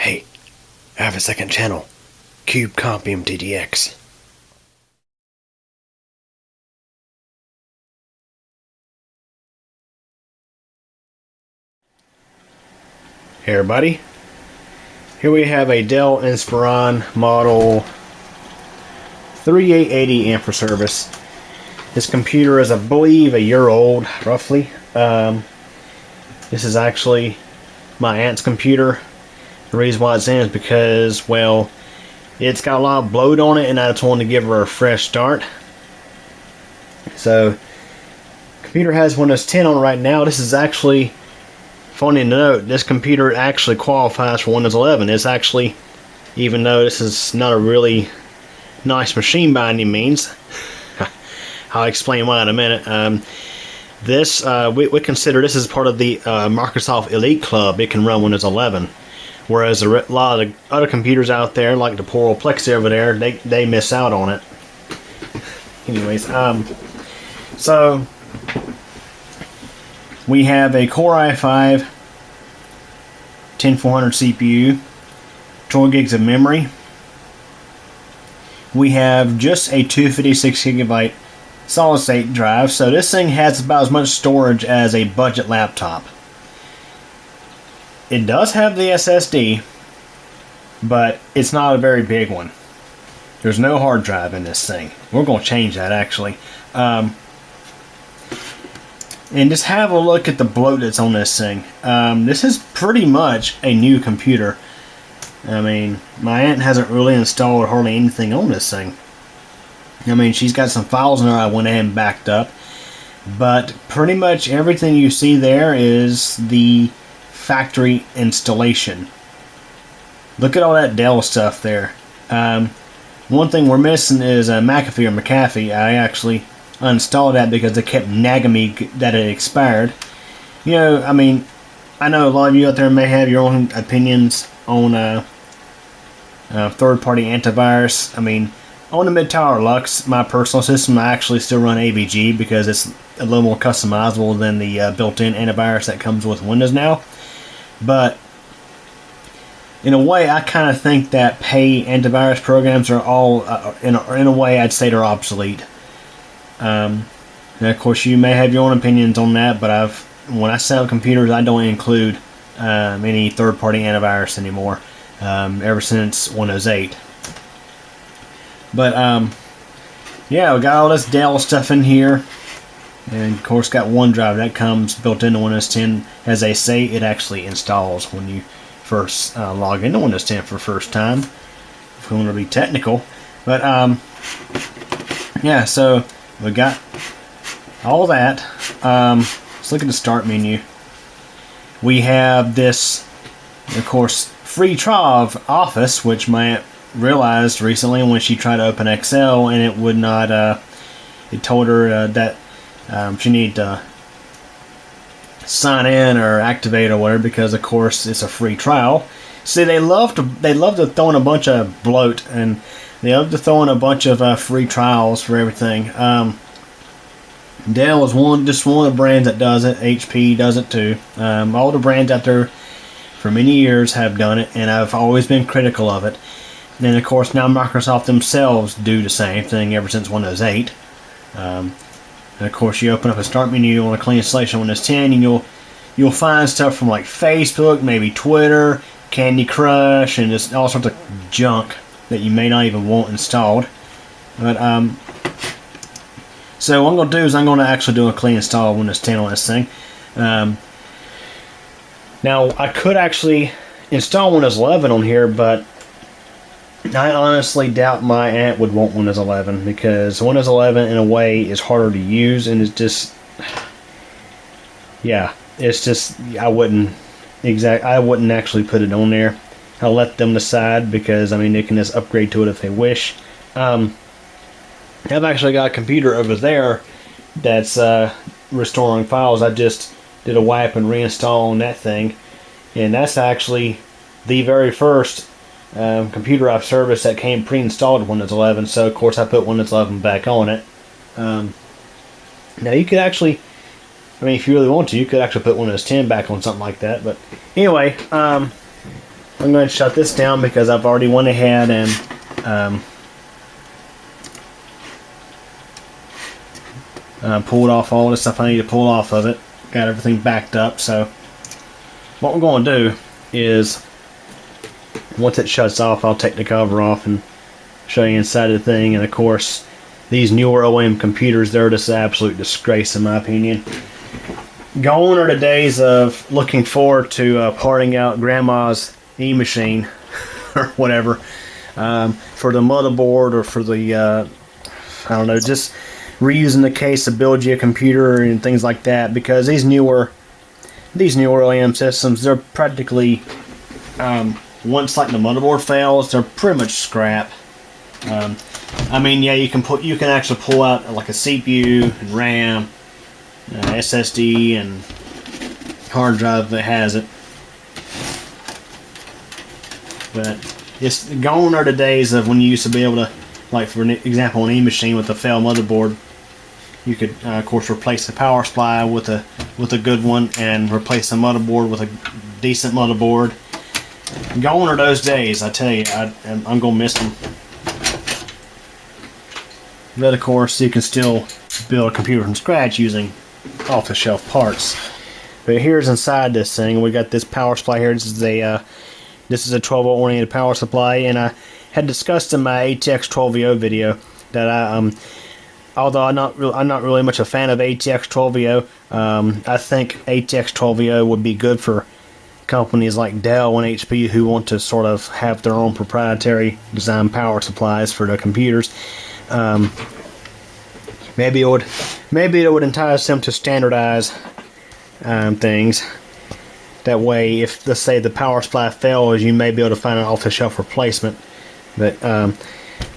Hey, I have a second channel. Cube Comp MTDX. Hey everybody. Here we have a Dell Inspiron model 3880 amp for service. This computer is, I believe, a year old, roughly. This is actually my aunt's computer. The reason why it's in is because, well, it's got a lot of bloat on it and I just wanted to give her a fresh start. So, computer has Windows 10 on it right now. This is actually, funny to note, this computer actually qualifies for Windows 11. It's actually, even though this is not a really nice machine by any means, I'll explain why in a minute. We consider this as part of the Microsoft Elite Club. It can run Windows 11. Whereas a lot of the other computers out there, like the poor old Plexi over there, they miss out on it. Anyways, so we have a Core i5 10400 CPU, 12 gigs of memory. We have just a 256 gigabyte solid state drive, so this thing has about as much storage as a budget laptop. It does have the SSD, but it's not a very big one. There's no hard drive in this thing. We're going to change that, actually. And just have a look at the bloat that's on this thing. This is pretty much a new computer. I mean, my aunt hasn't really installed hardly anything on this thing. I mean, she's got some files in there I went ahead and backed up. But pretty much everything you see there is the factory installation. Look at all that Dell stuff there. One thing we're missing is McAfee or McAfee. I actually uninstalled that because they kept nagging me that it expired. You know, I mean, I know a lot of you out there may have your own opinions on third-party antivirus. I mean, on the Mid-Tower Lux, my personal system, I actually still run AVG because it's a little more customizable than the built-in antivirus that comes with Windows now. But in a way, I kind of think that pay antivirus programs are all, in a way, I'd say they're obsolete. And of course, you may have your own opinions on that, but when I sell computers, I don't include any third-party antivirus anymore, ever since Windows 8. But yeah, we got all this Dell stuff in here. And of course got OneDrive that comes built into Windows 10. As they say, it actually installs when you first log into Windows 10 for the first time, if we want to be technical. But yeah, so we got all that. Let's look at the start menu. We have this, of course, free trial of Office, which my aunt realized recently when she tried to open Excel and it would not, it told her that she needed to sign in or activate or whatever, because of course it's a free trial. See, they love to throw in a bunch of bloat, and they love to throw in a bunch of free trials for everything. Dell is just one of the brands that does it. HP does it too. All the brands out there for many years have done it, and I've always been critical of it. And of course now Microsoft themselves do the same thing ever since Windows 8. And of course, you open up a start menu on a clean installation on Windows 10, and you'll find stuff from like Facebook, maybe Twitter, Candy Crush, and just all sorts of junk that you may not even want installed. But so what I'm going to do is I'm going to actually do a clean install of Windows 10 on this thing. Now I could actually install Windows 11 on here, but I honestly doubt my aunt would want Windows 11, because Windows 11 in a way is harder to use, and it's just, yeah, it's just, I wouldn't actually put it on there. I'll let them decide, because I mean they can just upgrade to it if they wish. I've actually got a computer over there that's restoring files. I just did a wipe and reinstall on that thing, and that's actually the very first computer I've serviced that came pre-installed with Windows 11, so of course I put Windows 11 back on it. Now you could actually, if you really want to, you could actually put Windows 10 back on something like that, but anyway, I'm going to shut this down because I've already went ahead and pulled off all the stuff I need to pull off of it. Got everything backed up. So what we're going to do is, once it shuts off, I'll take the cover off and show you inside the thing. And of course, these newer OEM computers, they're just an absolute disgrace in my opinion. Gone are the days of looking forward to parting out grandma's e-machine or whatever for the motherboard, or for the I don't know, just reusing the case to build you a computer and things like that, because these newer OEM systems, they're practically once like the motherboard fails, they're pretty much scrap. I mean, yeah, you can actually pull out like a CPU and RAM, SSD and hard drive that has it, but it's gone are the days of when you used to be able to, like for an example, an e-machine with a failed motherboard, you could of course replace the power supply with a good one and replace the motherboard with a decent motherboard. Gone are those days, I tell you. I'm gonna miss them. But of course, you can still build a computer from scratch using off-the-shelf parts. But here's inside this thing. We got this power supply here. This is a 12-volt oriented power supply, and I had discussed in my ATX 12VO video that although I'm not really much a fan of ATX 12VO, I think ATX 12VO would be good for companies like Dell and HP who want to sort of have their own proprietary design power supplies for their computers. Maybe it would entice them to standardize things. That way, if let's say the power supply fails, you may be able to find an off-the-shelf replacement. But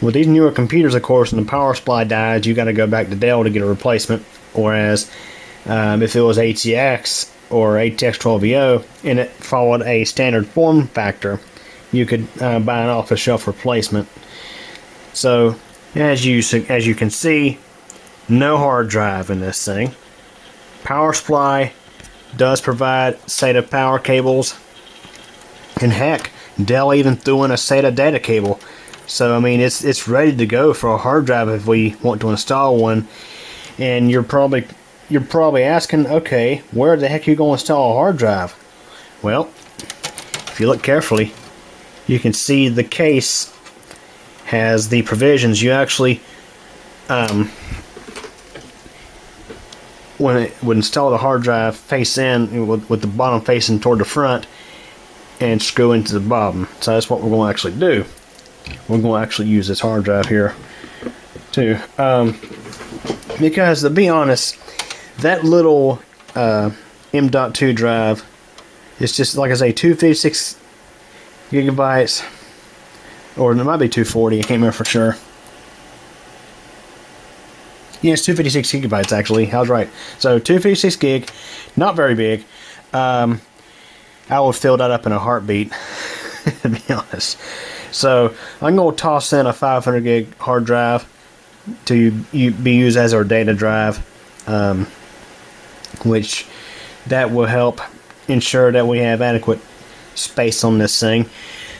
with these newer computers, of course, and the power supply dies, you got to go back to Dell to get a replacement. Whereas if it was ATX or ATX 12VO and it followed a standard form factor, you could buy an off-the-shelf replacement. So as you can see, no hard drive in this thing. Power supply does provide SATA power cables, and heck, Dell even threw in a SATA data cable. So I mean, it's ready to go for a hard drive if we want to install one. And you're probably asking, okay, where the heck are you going to install a hard drive? Well, if you look carefully, you can see the case has the provisions. You actually when it would install the hard drive, face in with the bottom facing toward the front and screw into the bottom. So that's what we're going to actually do. We're going to actually use this hard drive here too, because to be honest, that little M.2 drive is just, like I say, 256 gigabytes, or it might be 240, I can't remember for sure. Yeah, it's 256 gigabytes actually. I was right. So 256 gig, not very big. I would fill that up in a heartbeat, to be honest. So I'm going to toss in a 500 gig hard drive to be used as our data drive, which that will help ensure that we have adequate space on this thing.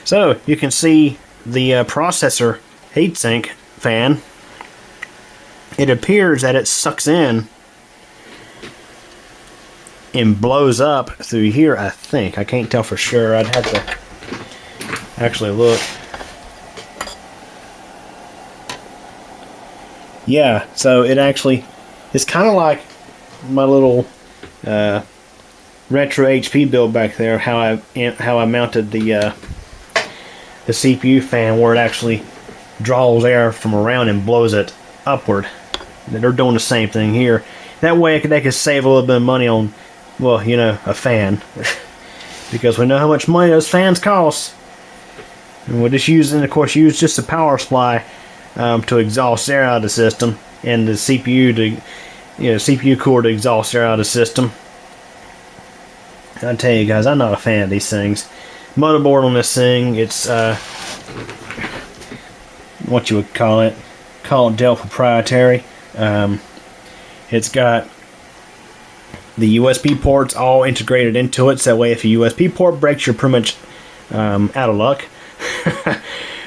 So you can see the processor heatsink fan. It appears that it sucks in and blows up through here, I think. I can't tell for sure. I'd have to actually look. Yeah, so it actually, it's kind of like my little retro HP build back there, how I mounted the CPU fan, where it actually draws air from around and blows it upward. They're doing the same thing here. That way they could save a little bit of money on, well, you know, a fan. Because we know how much money those fans cost. And we're just using, of course, use just the power supply to exhaust air out of the system, and the CPU to, CPU core to exhaust air out of the system. I tell you guys, I'm not a fan of these things. Motherboard on this thing, it's what you would call it Dell proprietary. It's got the USB ports all integrated into it, so that way if a USB port breaks, you're pretty much out of luck.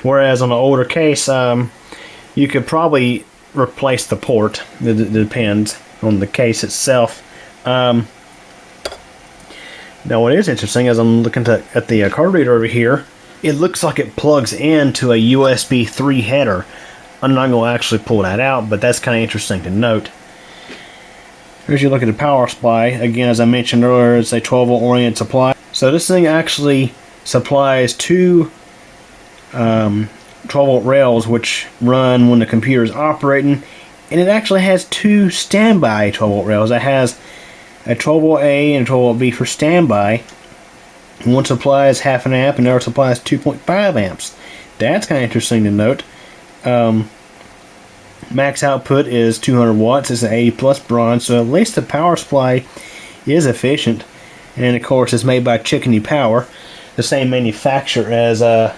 Whereas on the older case, you could probably replace the port. It depends on the case itself. Now what is interesting is I'm looking at the card reader over here. It looks like it plugs into a USB 3 header. I'm not going to actually pull that out, but that's kind of interesting to note. Here's you look at the power supply. Again, as I mentioned earlier, it's a 12 volt oriented supply. So this thing actually supplies two 12 volt rails which run when the computer is operating, and it actually has two standby 12 volt rails. It has a 12 volt A and a 12 volt B for standby. One supplies half an amp and the other supplies 2.5 amps. That's kind of interesting to note. Max output is 200 watts. It's an 80 plus bronze, so at least the power supply is efficient. And of course, it's made by Chickeny Power, the same manufacturer as a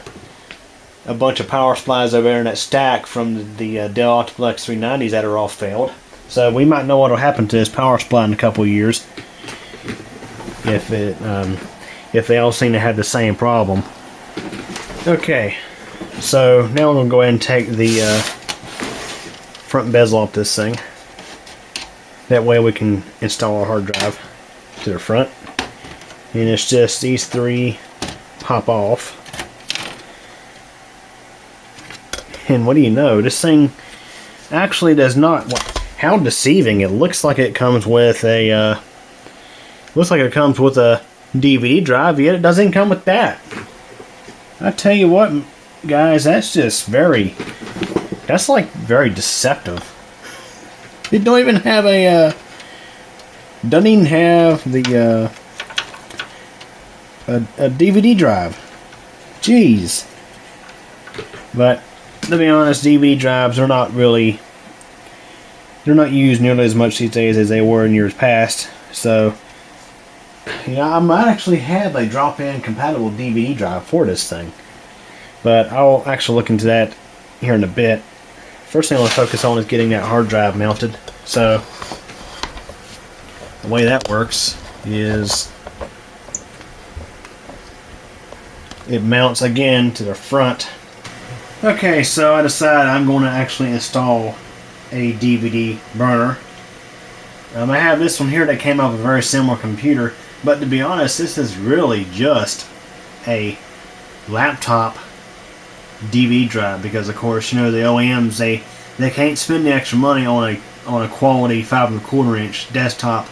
bunch of power supplies over there in that stack from the Dell Optiplex 390s that are all failed. So we might know what will happen to this power supply in a couple of years if they all seem to have the same problem. Okay, so now I'm going to go ahead and take the front bezel off this thing. That way we can install our hard drive to the front. And it's just these three pop off. And what do you know, this thing actually does not. How deceiving! It looks like it comes with a DVD drive, yet it doesn't come with that. I tell you what, guys, that's very deceptive. It don't even have doesn't even have the a DVD drive. Jeez. But to be honest, DVD drives are not used nearly as much these days as they were in years past. So, I might actually have a drop-in compatible DVD drive for this thing, but I'll actually look into that here in a bit. First thing I want to focus on is getting that hard drive mounted. So, the way that works is it mounts again to the front. Okay, so I decided I'm going to actually install a DVD burner. I have this one here that came out with a very similar computer, but to be honest, this is really just a laptop DVD drive, because of course, the OEMs, they can't spend the extra money on a quality 5 1/4 inch desktop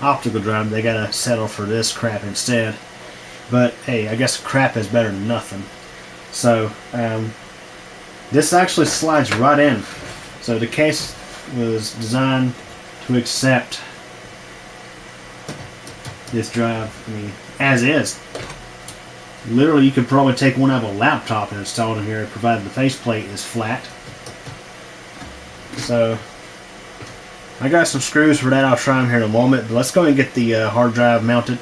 optical drive. They gotta settle for this crap instead. But hey, I guess crap is better than nothing. So this actually slides right in. So the case was designed to accept this drive, as is. Literally, you could probably take one out of a laptop and install it in here, provided the faceplate is flat. So, I got some screws for that. I'll try them here in a moment. But let's go and get the hard drive mounted.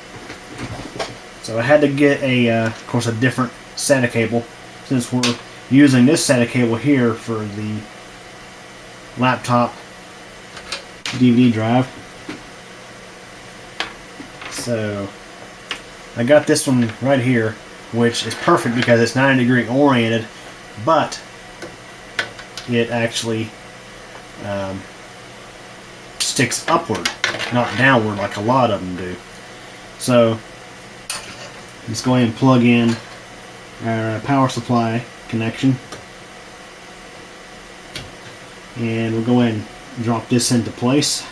So I had to get of course, a different SATA cable, since we're using this SATA cable here for the laptop DVD drive. So I got this one right here, which is perfect because it's 90-degree oriented, but it actually sticks upward, not downward like a lot of them do. So let's go ahead and plug in our power supply connection, and we'll go ahead and drop this into place.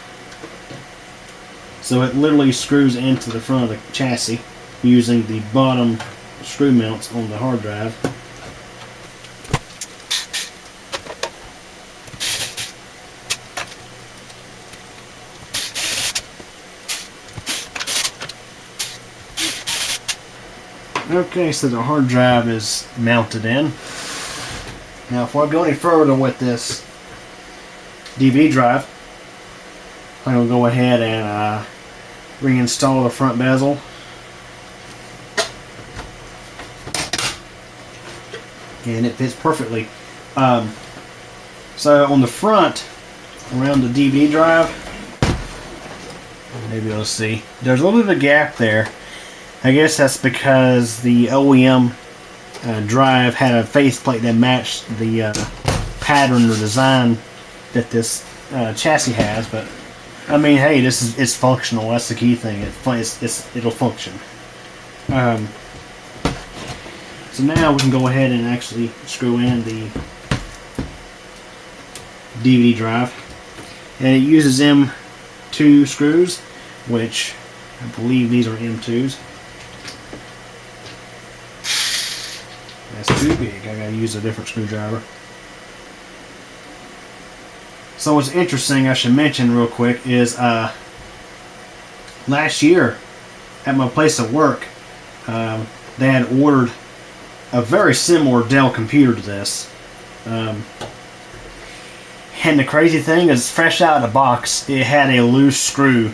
So it literally screws into the front of the chassis using the bottom screw mounts on the hard drive. Okay, so the hard drive is mounted in. Now, before I go any further with this DVD drive, I'm going to go ahead and reinstall the front bezel. And it fits perfectly. So on the front, around the DVD drive, maybe you'll see, there's a little bit of a gap there. I guess that's because the OEM drive had a faceplate that matched the pattern or design that this chassis has. But I mean, hey, it's functional. That's the key thing. It'll function. So now we can go ahead and actually screw in the DVD drive, and it uses M.2 screws, which I believe these are M.2s. That's too big. I gotta use a different screwdriver. So what's interesting, I should mention real quick, is last year at my place of work, they had ordered a very similar Dell computer to this. And the crazy thing is, fresh out of the box, it had a loose screw,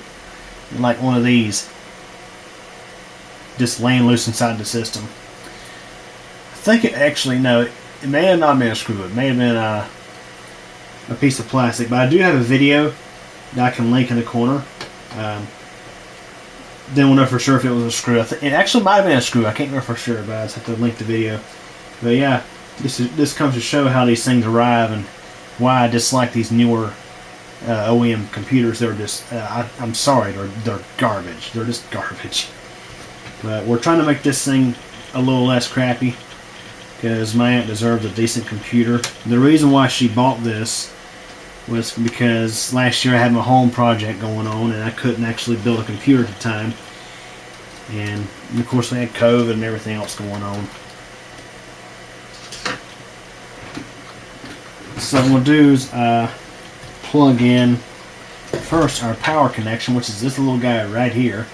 like one of these, just laying loose inside the system. I think it actually, no, it may have not been a screw. It may have been a piece of plastic. But I do have a video that I can link in the corner. Then we'll know for sure if it was a screw. It actually might have been a screw. I can't remember for sure, but I just have to link the video. But yeah, this comes to show how these things arrive and why I dislike these newer OEM computers. They're just, I'm sorry, they're garbage. They're just garbage. But we're trying to make this thing a little less crappy, because my aunt deserves a decent computer. The reason why she bought this was because last year I had my home project going on and I couldn't actually build a computer at the time. And of course we had COVID and everything else going on. So what we'll do is plug in first our power connection, which is this little guy right here.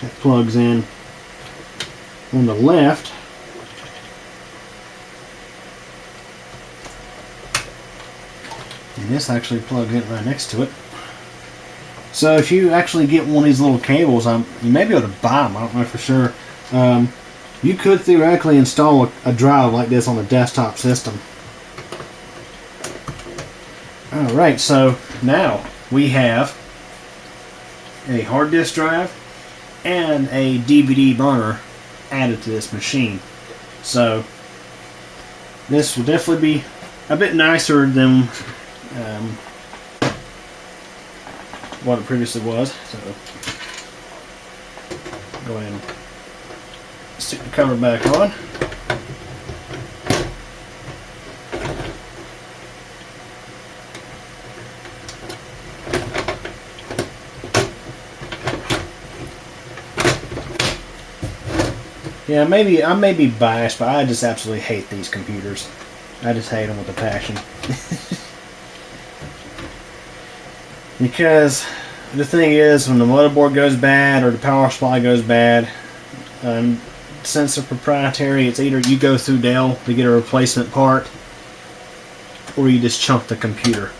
That plugs in on the left. And this actually plugs in right next to it. So if you actually get one of these little cables, you may be able to buy them, I don't know for sure. You could theoretically install a drive like this on a desktop system. Alright, so now we have a hard disk drive and a DVD burner added to this machine. So this will definitely be a bit nicer than what it previously was. So go ahead and stick the cover back on. Yeah, maybe I may be biased, but I just absolutely hate these computers. I just hate them with a passion. Because the thing is, when the motherboard goes bad or the power supply goes bad, since they're proprietary, it's either you go through Dell to get a replacement part, or you just chunk the computer.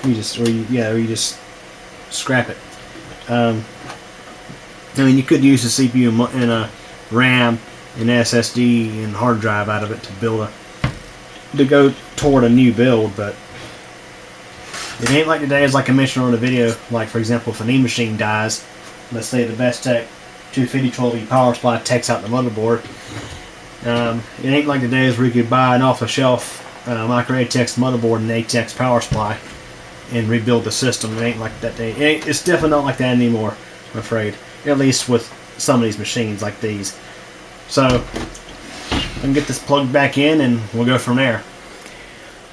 Or you just scrap it. I mean, you could use the CPU and a RAM and SSD and hard drive out of it to go toward a new build, but it ain't like today, as like I mentioned on the video. Like for example, if an E-machine dies, let's say the Bestech 250 12V power supply takes out the motherboard. It ain't like the days where you could buy an off-the-shelf micro ATX motherboard and ATX power supply and rebuild the system. It ain't like that day. It's definitely not like that anymore, I'm afraid. At least with some of these machines like these. So I can get this plugged back in and we'll go from there.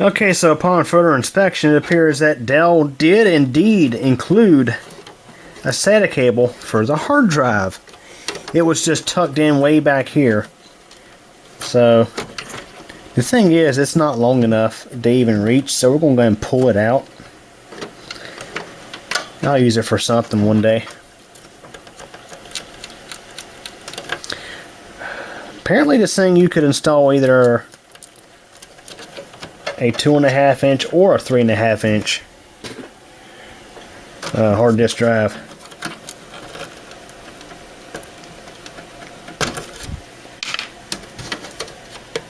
Okay, so upon further inspection, it appears that Dell did indeed include a SATA cable for the hard drive. It was just tucked in way back here. So the thing is, it's not long enough to even reach, so we're going to go ahead and pull it out. I'll use it for something one day. Apparently this thing you could install either a 2.5 inch or a 3.5 inch hard disk drive.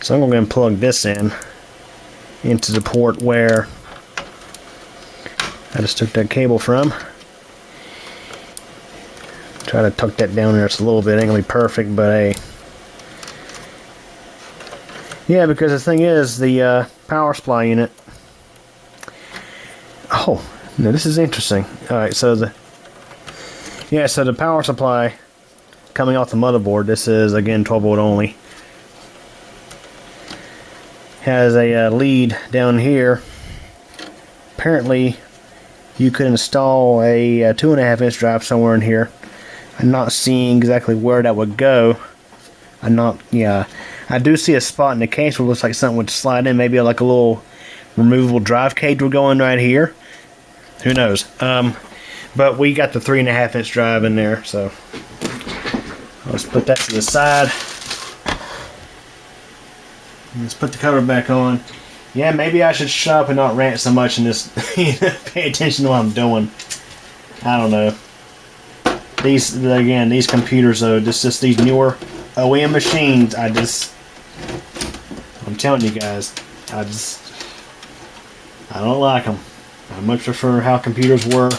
So I'm going to go ahead and plug this into the port where I just took that cable from. Try to tuck that down there just a little bit. Ain't gonna be perfect, but hey, Yeah, because the thing is, the power supply unit. Oh, no, this is interesting. All right, so the power supply coming off the motherboard. This is again 12 volt only. Has a lead down here. Apparently, you could install a 2.5 inch drive somewhere in here. I'm not seeing exactly where that would go. I do see a spot in the case where it looks like something would slide in. Maybe like a little removable drive cage would go in right here. Who knows? But we got the 3.5 inch drive in there, so let's put that to the side. Let's put the cover back on. Yeah, maybe I should shut up and not rant so much and just pay attention to what I'm doing. I don't know. These computers though, just these newer OEM machines, I'm telling you guys, I don't like them. I much prefer how computers were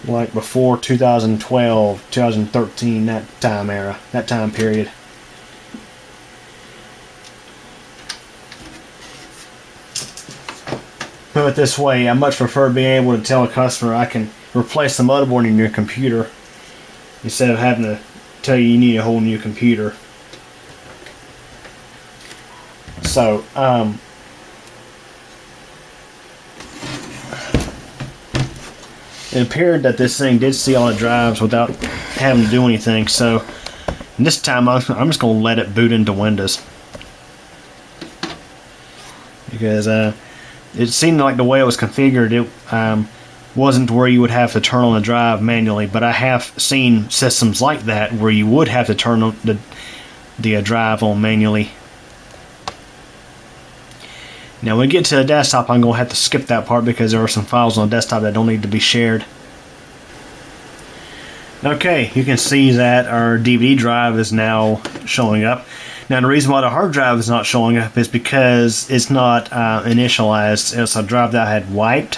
like before 2012, 2013, that time period. Put it this way, I much prefer being able to tell a customer I can replace the motherboard in your computer instead of having to tell you need a whole new computer. So, it appeared that this thing did see all the drives without having to do anything. So, this time I'm just going to let it boot into Windows. Because it seemed like the way it was configured, it wasn't where you would have to turn on the drive manually. But I have seen systems like that where you would have to turn on the drive on manually. Now when we get to the desktop, I'm going to have to skip that part because there are some files on the desktop that don't need to be shared. Okay, you can see that our DVD drive is now showing up. Now the reason why the hard drive is not showing up is because it's not initialized. It's a drive that I had wiped.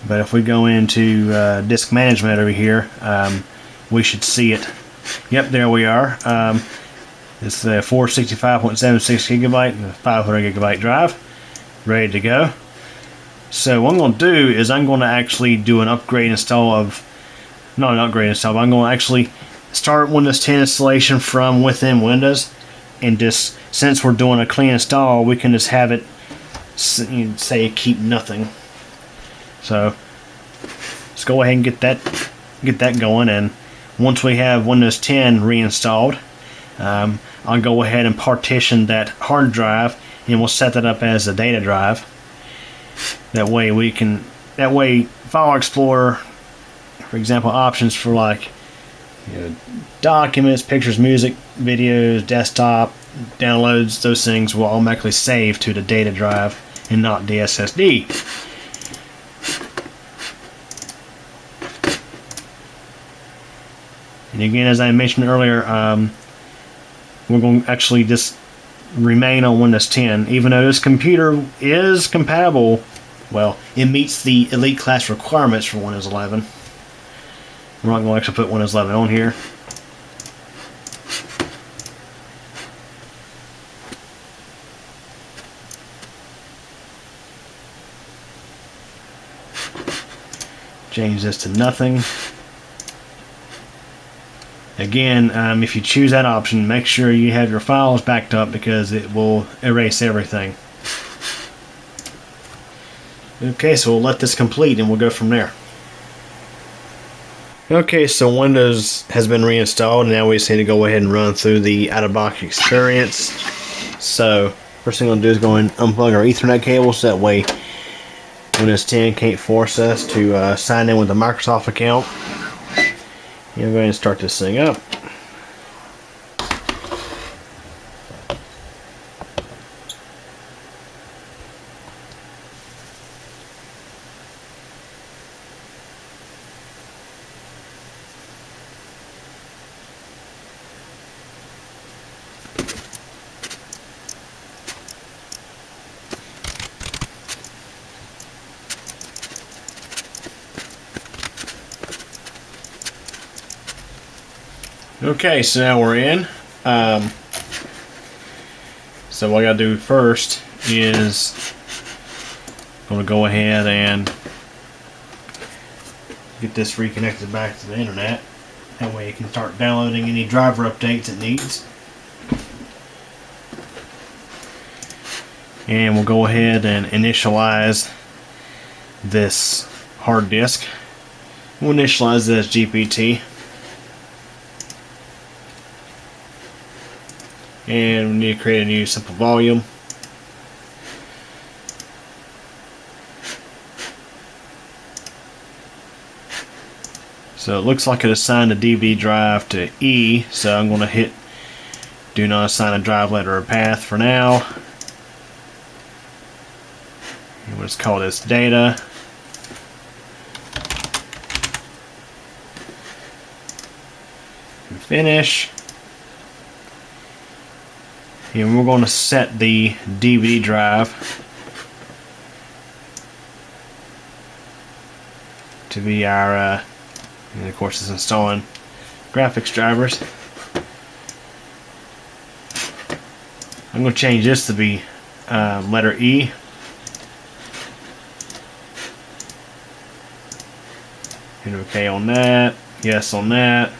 But if we go into disk management over here, we should see it. Yep, there we are. It's the 465.76 gigabyte, 500 gigabyte drive, ready to go. So what I'm going to do is I'm going to actually do an upgrade install of, not an upgrade install, but I'm going to actually start Windows 10 installation from within Windows, and just, since we're doing a clean install, we can just have it say keep nothing. So let's go ahead and get that going, and once we have Windows 10 reinstalled, I'll go ahead and partition that hard drive, and we'll set that up as a data drive. That way File Explorer, for example, options for like documents, pictures, music, videos, desktop, downloads, those things will automatically save to the data drive and not the SSD. And again, as I mentioned earlier, we're going to actually just remain on Windows 10, even though this computer is compatible. Well, it meets the elite class requirements for Windows 11. We're not going to actually put Windows 11 on here. Change this to nothing. Again, if you choose that option, make sure you have your files backed up because it will erase everything. Okay, so we'll let this complete and we'll go from there. Okay, so Windows has been reinstalled, and now we just need to go ahead and run through the out-of-box experience. So, first thing I'm going to do is go and unplug our Ethernet cable, so that way Windows 10 can't force us to sign in with a Microsoft account. I'm going to start this thing up. Okay, so now we're in. So what I gotta do first is I'm gonna go ahead and get this reconnected back to the internet. That way it can start downloading any driver updates it needs. And we'll go ahead and initialize this hard disk. We'll initialize it as GPT. And we need to create a new simple volume. So it looks like it assigned a DVD drive to E, so I'm going to hit do not assign a drive letter or path for now. And we'll just call this data. And finish. And we're going to set the DVD drive to be our, and of course it's installing graphics drivers. I'm going to change this to be letter E. Hit OK on that, yes on that.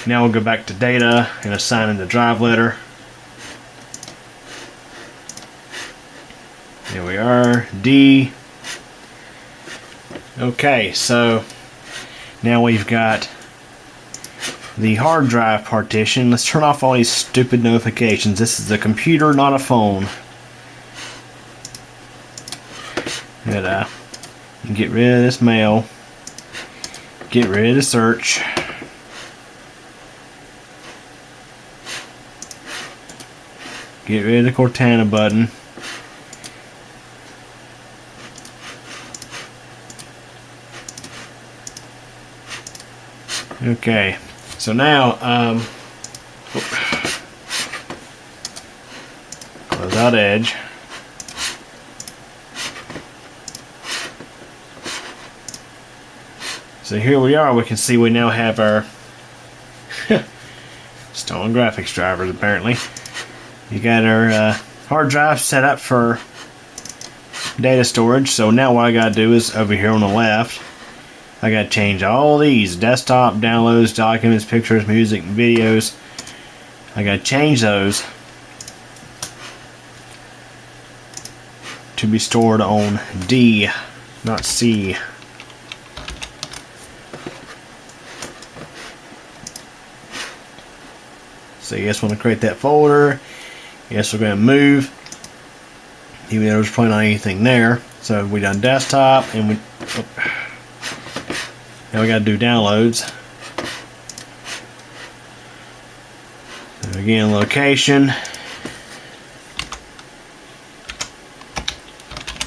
Now we'll go back to data and assign in the drive letter. There we are, D. Okay, so now we've got the hard drive partition. Let's turn off all these stupid notifications. This is a computer, not a phone. And get rid of this mail. Get rid of the search. Get rid of the Cortana button. Okay, so now close out Edge. So here we are. We can see we now have our stolen graphics drivers. Apparently, you got our hard drive set up for data storage. So now what I gotta do is over here on the left, I gotta change all these desktop, downloads, documents, pictures, music, videos. I gotta change those to be stored on D, not C. So yes, want to create that folder. Yes, we're going to move. Even though there's probably not anything there. So we done desktop, and we now we got to do downloads. And again, location.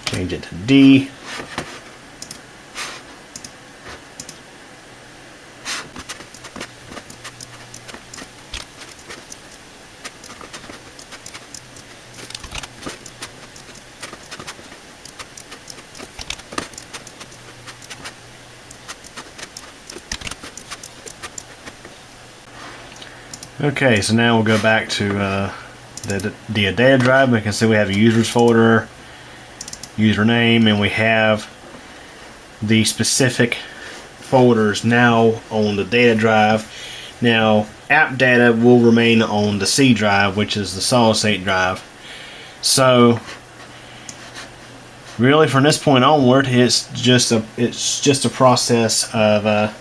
Change it to D. Okay, so now we'll go back to the data drive. We can see we have a users folder, username, and we have the specific folders now on the data drive. Now, app data will remain on the C drive, which is the solid state drive. So, really, from this point onward, it's just a process of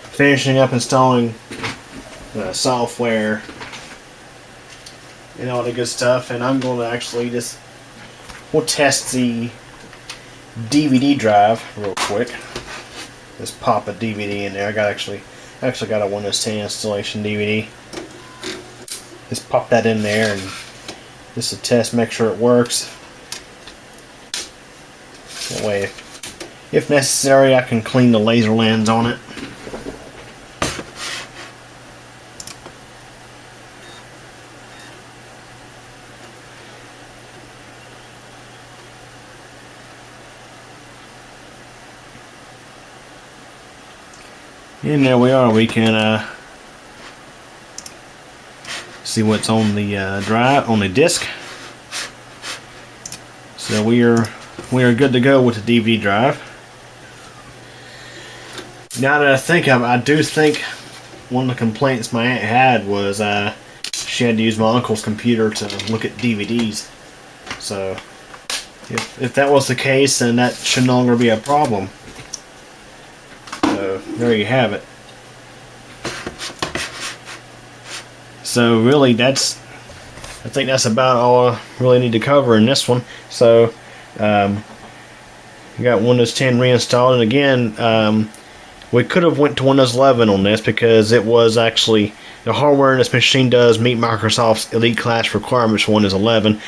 finishing up installing software and all the good stuff. And I'm going to actually we'll test the DVD drive real quick. Just pop a DVD in there. I actually got a Windows 10 installation DVD. Just pop that in there and just to test, make sure it works. That way, if necessary, I can clean the laser lens on it. And there we are. We can see what's on the drive, on the disk. So we are good to go with the DVD drive. Now that I think of it, I do think one of the complaints my aunt had was she had to use my uncle's computer to look at DVDs. So if that was the case, then that should no longer be a problem. So there you have it. So really, I think that's about all I really need to cover in this one. So we got Windows 10 reinstalled, and again, we could have went to Windows 11 on this because it was actually the hardware in this machine does meet Microsoft's Elite Class requirements for Windows 11.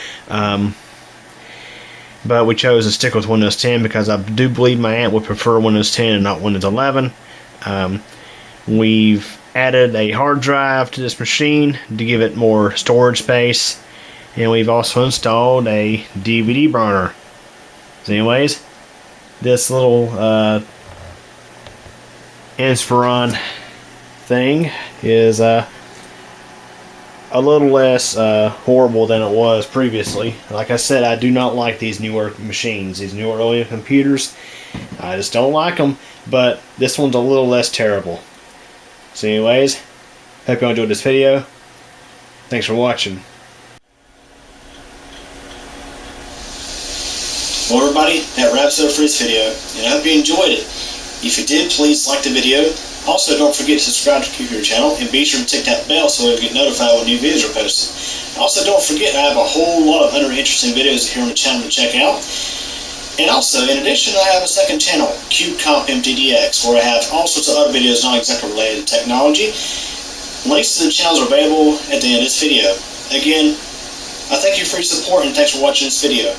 But we chose to stick with Windows 10 because I do believe my aunt would prefer Windows 10 and not Windows 11. We've added a hard drive to this machine to give it more storage space, and we've also installed a DVD burner. So anyways, this little Inspiron thing is a little less horrible than it was previously. Like I said, I do not like these newer machines, these newer OEM computers. I just don't like them, but this one's a little less terrible. So anyways, hope you enjoyed this video. Thanks for watching. Well everybody, that wraps it up for this video, and I hope you enjoyed it. If you did, please like the video. Also, don't forget to subscribe to the computer channel, and be sure to tick that bell so you'll get notified when new videos are posted. Also, don't forget I have a whole lot of other interesting videos here on the channel to check out. And also, in addition, I have a second channel, CubeComp MTDX, where I have all sorts of other videos not exactly related to technology. Links to the channels are available at the end of this video. Again, I thank you for your support and thanks for watching this video.